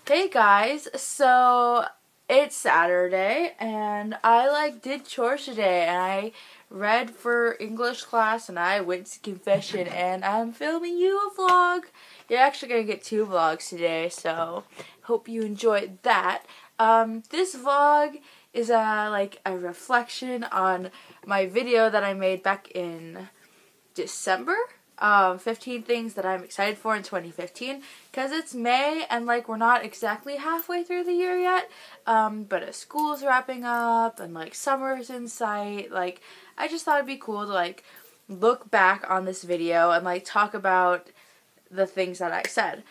Hey guys, so it's Saturday and I did chores today and I read for English class and I went to confession and I'm filming you a vlog. You're actually going to get 2 vlogs today, so hope you enjoyed that. This vlog is a reflection on my video that I made back in December. 15 things that I'm excited for in 2015, because it's May and we're not exactly halfway through the year yet, but as school's wrapping up and summer's in sight, I just thought it'd be cool to look back on this video and talk about the things that I said.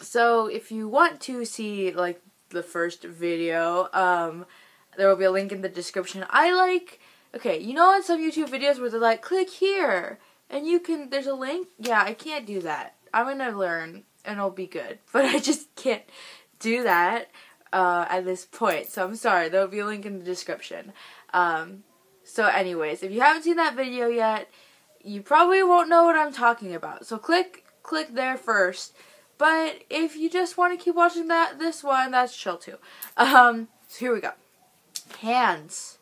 So if you want to see the first video, there will be a link in the description. Okay, you know on some YouTube videos where they're click here and there's a link? Yeah, I can't do that. I'm gonna learn and it'll be good. But I just can't do that at this point. So I'm sorry, there'll be a link in the description. So anyways, if you haven't seen that video yet, you probably won't know what I'm talking about. So click there first. But if you just want to keep watching this one, that's chill too. So here we go. Hands.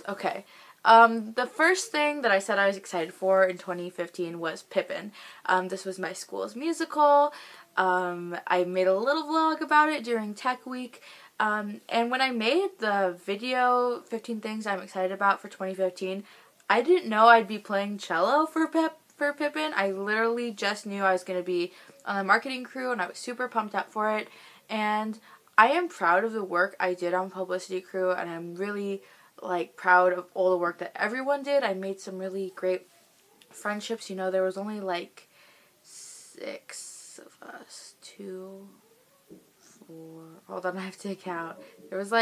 Okay. The first thing that I said I was excited for in 2015 was Pippin. This was my school's musical. I made a little vlog about it during Tech Week. And when I made the video, 15 things I'm excited about for 2015, I didn't know I'd be playing cello for Pippin. I literally just knew I was going to be on the marketing crew and I was super pumped up for it. And I am proud of the work I did on publicity crew, and I'm really proud of all the work that everyone did. I made some really great friendships. You know, there was only 6 of us. 2, 4. Hold on, I have to count. There was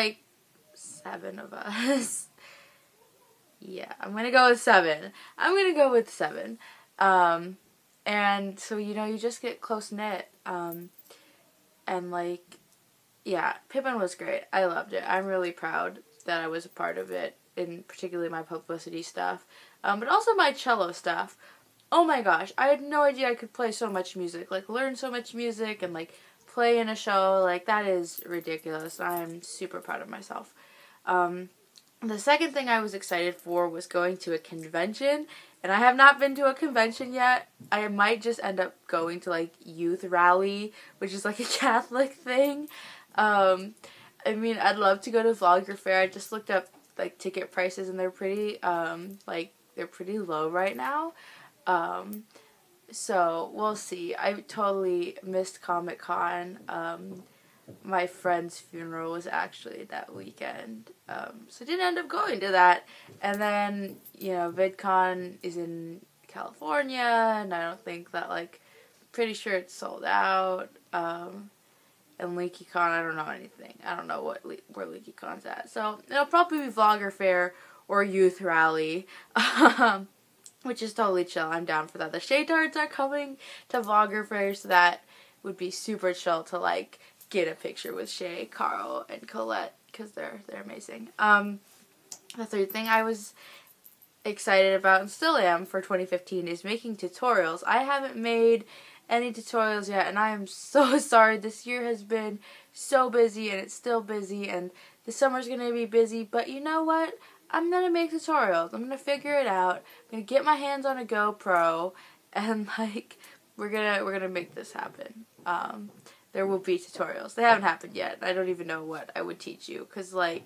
7 of us. Yeah, I'm gonna go with 7. And so, you know, you just get close knit. And yeah, Pippin was great. I loved it. I'm really proud that I was a part of it, in particularly my publicity stuff, but also my cello stuff. Oh my gosh, I had no idea I could play so much music, learn so much music and play in a show. That is ridiculous. I'm super proud of myself. The second thing I was excited for was going to a convention, and I have not been to a convention yet. I might just end up going to youth rally, which is a Catholic thing. I mean, I'd love to go to Vlogger Fair. I just looked up ticket prices and they're pretty they're pretty low right now. So we'll see. I totally missed Comic-Con. My friend's funeral was actually that weekend. So I didn't end up going to that. And then, you know, VidCon is in California and I don't think that pretty sure it's sold out. And LeakyCon, I don't know anything. I don't know where LeakyCon's at. So it'll probably be Vlogger Fair or Youth Rally, which is totally chill. I'm down for that. The Shade Tarts are coming to Vlogger Fair, so that would be super chill to get a picture with Shay, Carl, and Colette, because they're amazing. The third thing I was excited about and still am for 2015 is making tutorials. I haven't made any tutorials yet, and I am so sorry. This year has been so busy, and it's still busy, and the summer's gonna be busy, but you know what? I'm gonna make tutorials. I'm gonna figure it out. I'm gonna get my hands on a GoPro, and we're gonna make this happen. There will be tutorials. They haven't happened yet. I don't even know what I would teach you, because I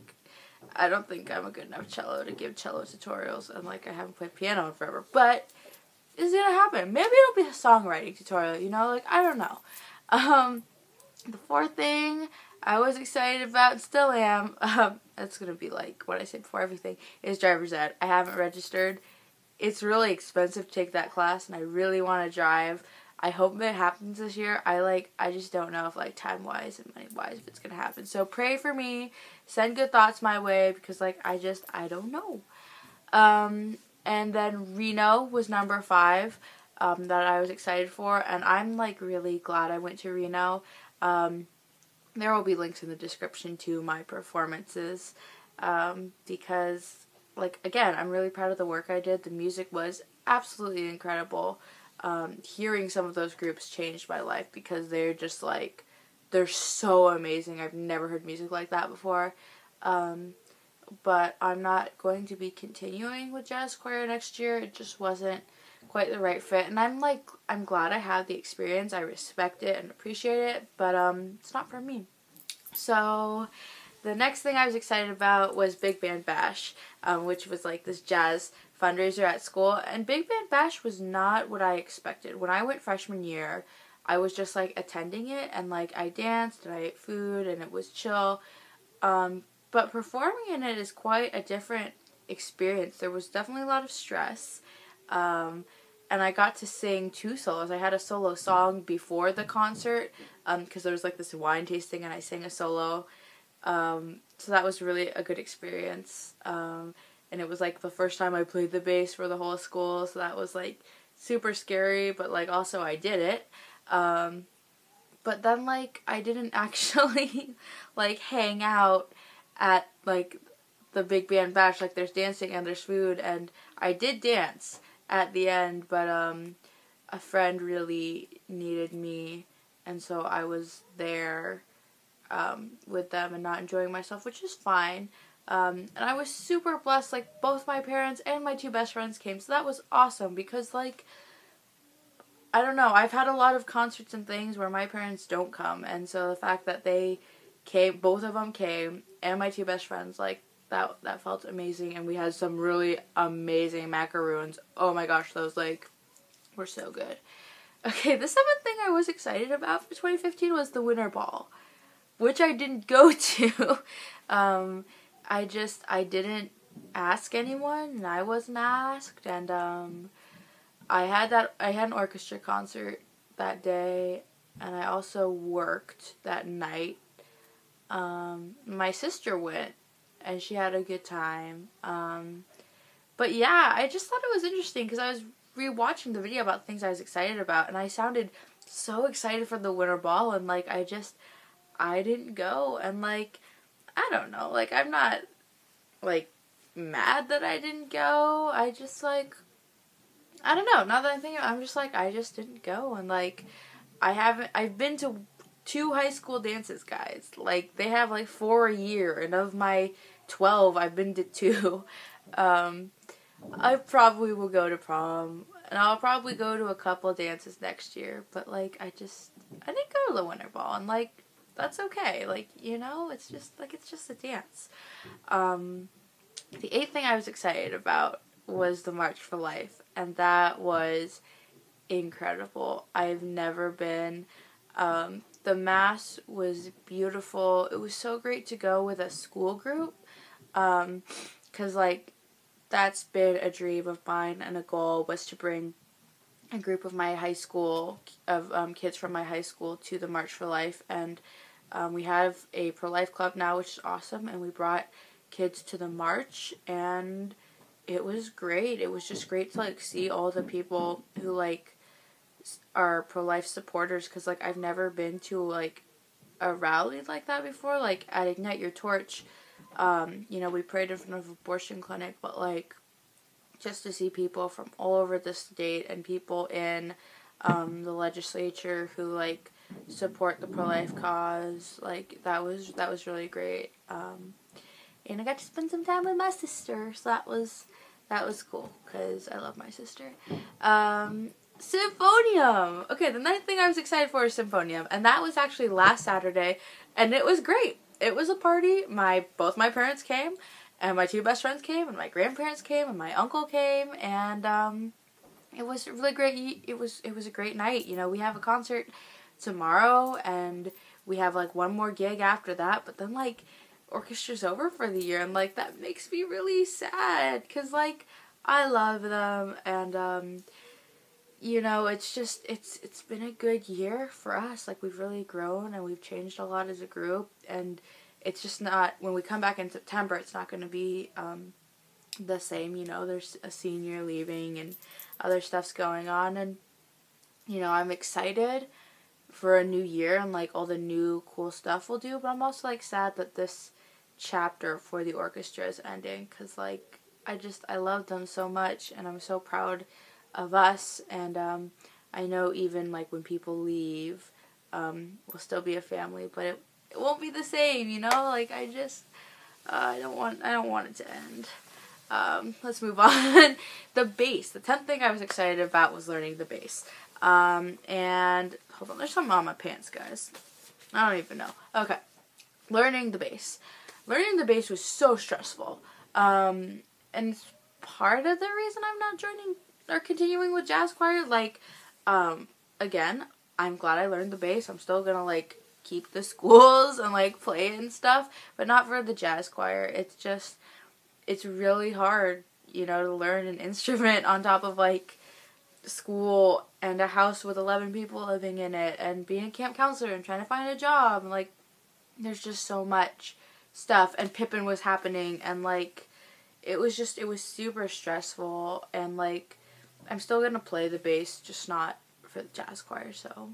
don't think I'm a good enough cello to give cello tutorials, and I haven't played piano in forever, but it's gonna happen. Maybe it'll be a songwriting tutorial, you know, I don't know. The fourth thing I was excited about, and still am, that's gonna be what I said before everything, is driver's ed. I haven't registered. It's really expensive to take that class, and I really want to drive. I hope it happens this year. I just don't know if time-wise and money-wise if it's gonna happen. So pray for me. Send good thoughts my way, because I don't know. And then Reno was number 5 that I was excited for, and I'm really glad I went to Reno. There will be links in the description to my performances, because again, I'm really proud of the work I did. The music was absolutely incredible. Hearing some of those groups changed my life, because they're just they're so amazing. I've never heard music like that before. But I'm not going to be continuing with jazz choir next year. It just wasn't quite the right fit. And I'm glad I had the experience. I respect it and appreciate it, but it's not for me. So the next thing I was excited about was Big Band Bash, which was like this jazz fundraiser at school. And Big Band Bash was not what I expected. When I went freshman year, I was just like attending it, and like I danced and I ate food and it was chill. But performing in it is quite a different experience. There was definitely a lot of stress. And I got to sing 2 solos. I had a solo song before the concert, because there was like this wine tasting and I sang a solo. So that was really a good experience. And it was like the first time I played the bass for the whole school, so that was like super scary, but like also I did it. But then like I didn't actually like hang out at like the Big Band Bash. Like there's dancing and there's food, and I did dance at the end, but a friend really needed me, and so I was there with them and not enjoying myself, which is fine. And I was super blessed, like both my parents and my 2 best friends came, so that was awesome, because like, I don't know, I've had a lot of concerts and things where my parents don't come, and so the fact that they came, both of them came, and my 2 best friends, like, that felt amazing, and we had some really amazing macaroons. Oh my gosh, those, like, were so good. Okay, the 7th thing I was excited about for 2015 was the Winter Ball, which I didn't go to. I didn't ask anyone, and I wasn't asked, and, I had an orchestra concert that day, and I also worked that night. My sister went, and she had a good time. But yeah, I just thought it was interesting because I was rewatching the video about things I was excited about, and I sounded so excited for the Winter Ball, and like I didn't go, and like I don't know, like I'm not like mad that I didn't go. I just like, I don't know. Now that I'm thinking, I'm just like, I just didn't go, and like I've been to 2 high school dances, guys. Like they have like 4 a year, and of my 12, I've been to 2. I probably will go to prom, and I'll probably go to a couple dances next year, but like I didn't go to the Winter Ball, and like that's okay. Like, you know, it's just a dance. The 8th thing I was excited about was the March for Life, and that was incredible. I've never been. The mass was beautiful. It was so great to go with a school group, because like that's been a dream of mine, and a goal was to bring a group of my high school, kids from my high school to the March for Life, and we have a pro-life club now, which is awesome, and we brought kids to the march, and it was great. It was just great to like see all the people who like are pro-life supporters, because like I've never been to like a rally like that before. Like at Ignite Your Torch, you know, we prayed in front of an abortion clinic, but like just to see people from all over the state and people in the legislature who like support the pro-life cause, like that was really great. And I got to spend some time with my sister, so that was cool, because I love my sister. Symphonium! Okay, the 9th thing I was excited for is Symphonium, and that was actually last Saturday, and it was great. It was a party. Both my parents came, and my 2 best friends came, and my grandparents came, and my uncle came, and it was really great. It was a great night. You know, we have a concert tomorrow, and we have like one more gig after that, but then like orchestra's over for the year, and like that makes me really sad, because like I love them, and you know, it's been a good year for us. Like we've really grown, and we've changed a lot as a group, and it's just not, when we come back in September, it's not going to be the same. You know, there's a senior leaving and other stuff's going on, and you know, I'm excited for a new year and like all the new cool stuff we'll do, but I'm also like sad that this chapter for the orchestra is ending, because like I love them so much, and I'm so proud of us, and I know even like when people leave, we'll still be a family, but it won't be the same, you know? Like, I don't want it to end. Let's move on. The bass. The 10th thing I was excited about was learning the bass. And hold on, there's something on my pants, guys. I don't even know. Okay. Learning the bass. Learning the bass was so stressful. And it's part of the reason I'm not joining or continuing with jazz choir. Like, again, I'm glad I learned the bass. I'm still gonna, like, keep the schools and, like, play it and stuff, but not for the jazz choir. It's really hard, you know, to learn an instrument on top of, like, school and a house with 11 people living in it and being a camp counselor and trying to find a job. And, like, there's just so much stuff. And Pippin was happening, and, like, it was super stressful. And, like, I'm still gonna play the bass, just not for the jazz choir. So,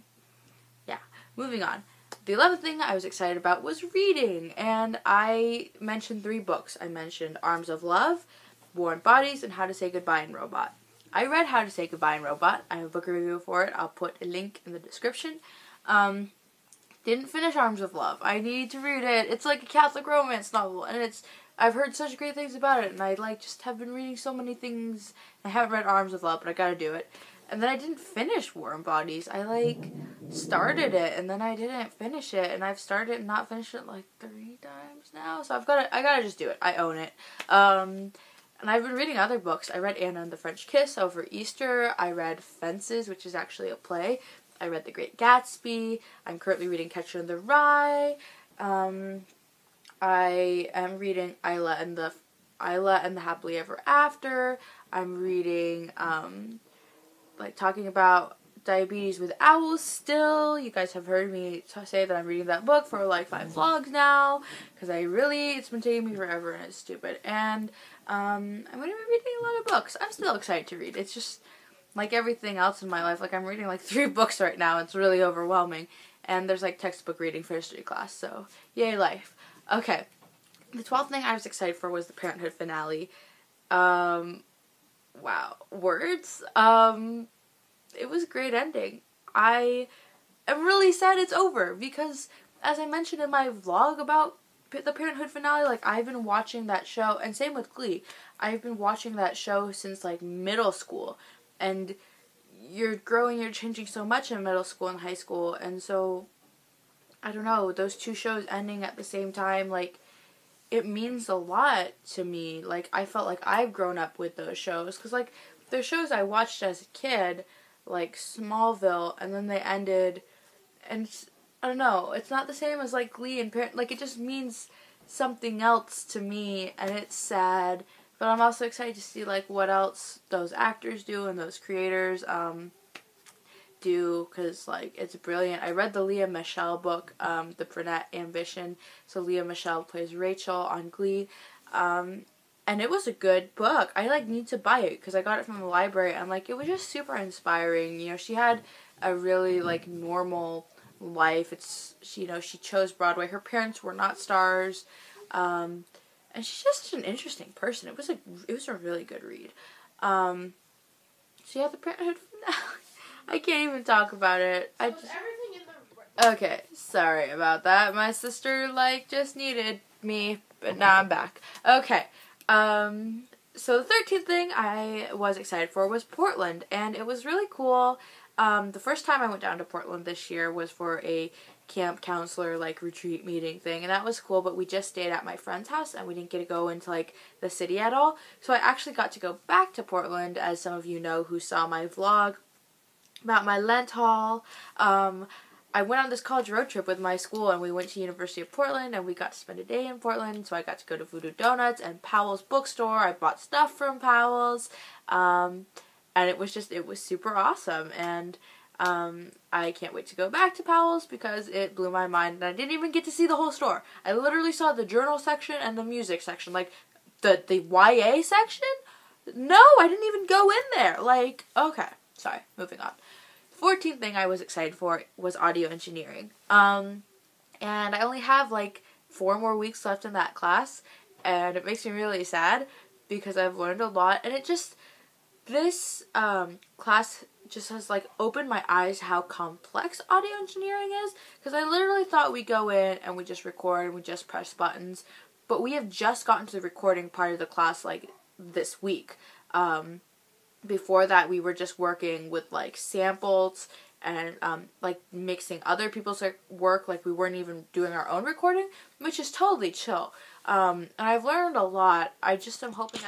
yeah. Moving on. The 11th thing I was excited about was reading, and I mentioned 3 books. I mentioned Arms of Love, War and Bodies, and How to Say Goodbye in Robot. I read How to Say Goodbye in Robot. I have a book review for it. I'll put a link in the description. Didn't finish Arms of Love. I need to read it. It's like a Catholic romance novel, and I've heard such great things about it, and I, like, just have been reading so many things. I haven't read Arms of Love, but I gotta do it. And then I didn't finish War and Bodies. I, like, started it, and then I didn't finish it, and I've started and not finished it, like, 3 times now. So I gotta just do it. I own it. And I've been reading other books. I read Anna and the French Kiss over Easter. I read Fences, which is actually a play. I read The Great Gatsby. I'm currently reading Catcher in the Rye. I am reading Isla and the Happily Ever After. I'm reading, like, talking about diabetes with owls still. You guys have heard me say that I'm reading that book for, like, 5 vlogs now, because it's been taking me forever and it's stupid. And I'm going to be reading a lot of books. I'm still excited to read. It's just, like everything else in my life, like, I'm reading, like, 3 books right now. It's really overwhelming. And there's, like, textbook reading for history class, so yay life. Okay. The 12th thing I was excited for was the Parenthood finale. Wow. Words? It was a great ending. I am really sad it's over, because, as I mentioned in my vlog about the Parenthood finale, like, I've been watching that show, and same with Glee. I've been watching that show since, like, middle school, and you're changing so much in middle school and high school, and so, I don't know, those 2 shows ending at the same time, like, it means a lot to me. Like, I felt like I've grown up with those shows, because, like, they're shows I watched as a kid, like Smallville, and then they ended, and I don't know, it's not the same as, like, Glee and like, it just means something else to me, and it's sad, but I'm also excited to see, like, what else those actors do and those creators do, because, like, it's brilliant. I read the Leah Michelle book, The Brunette Ambition, so Leah Michelle plays Rachel on Glee, and it was a good book. I, like, need to buy it, because I got it from the library, and, like, it was just super inspiring. You know, she had a really, like, normal life. You know, she chose Broadway. Her parents were not stars, and she's just an interesting person. It was a really good read. So yeah, the Parenthood finale. I can't even talk about it. Okay, sorry about that. My sister, like, just needed me, but now I'm back. Okay, so the 13th thing I was excited for was Portland, and it was really cool. The first time I went down to Portland this year was for a camp counselor, like, retreat meeting thing, and that was cool, but we just stayed at my friend's house, and we didn't get to go into, like, the city at all. So I actually got to go back to Portland, as some of you know who saw my vlog about my Lent haul. I went on this college road trip with my school, and we went to University of Portland, and we got to spend a day in Portland, so I got to go to Voodoo Donuts and Powell's bookstore. I bought stuff from Powell's, and it was super awesome, and I can't wait to go back to Powell's, because it blew my mind, and I didn't even get to see the whole store. I literally saw the journal section and the music section, like, the YA section? No, I didn't even go in there, like, okay, sorry, moving on. 14th thing I was excited for was audio engineering. And I only have, like, 4 more weeks left in that class, and it makes me really sad, because I've learned a lot, and this class just has like opened my eyes how complex audio engineering is, because I literally thought we go in and we just record and we just press buttons, but we have just gotten to the recording part of the class like this week. Before that, we were just working with like samples and like mixing other people's work. Like we weren't even doing our own recording, which is totally chill. And I've learned a lot. I'm just hoping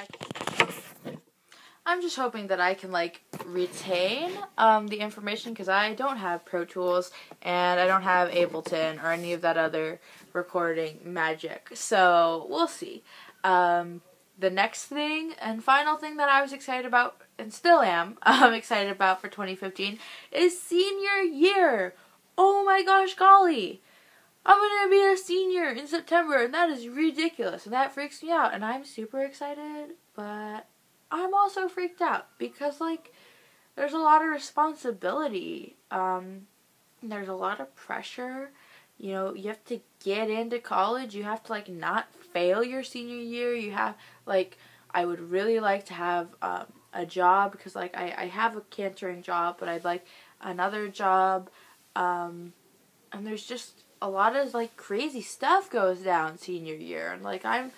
that I can like retain the information, because I don't have Pro Tools and I don't have Ableton or any of that other recording magic. So we'll see. The next thing and final thing that I was excited about, and still am excited about for 2015, is senior year. Oh my gosh, golly. I'm going to be a senior in September, and that is ridiculous, and that freaks me out, and I'm super excited, but I'm also freaked out, because, like, there's a lot of responsibility, there's a lot of pressure. You know, you have to get into college, you have to, like, not fail your senior year, you have, like, I would really like to have, a job, because, like, I have a cantoring job, but I'd like another job, and there's just a lot of, like, crazy stuff goes down senior year, and, like, I'm,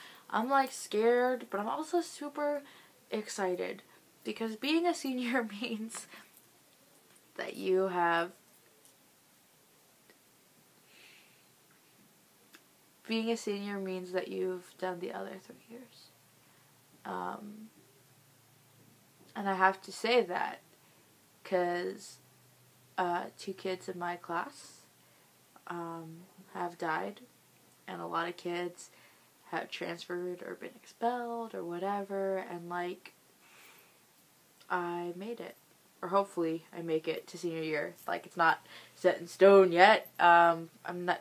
like, scared, but I'm also super excited, because being a senior means that you have being a senior means that you've done the other 3 years. And I have to say that because 2 kids in my class have died, and a lot of kids have transferred or been expelled or whatever, and like I made it, or hopefully I make it to senior year. Like, it's not set in stone yet. I'm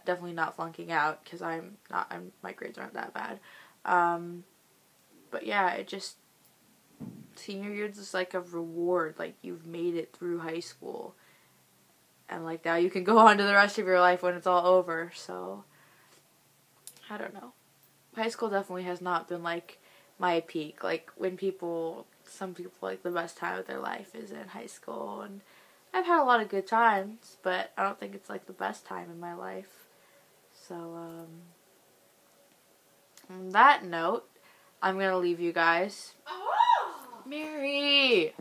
definitely not flunking out, because my grades aren't that bad. But yeah, senior year is just like a reward. Like, you've made it through high school, and like now you can go on to the rest of your life when it's all over. So I don't know. High school definitely has not been like my peak. Like, some people like the best time of their life is in high school, and I've had a lot of good times, but I don't think it's like the best time in my life. So on that note, I'm gonna leave you guys. Mary!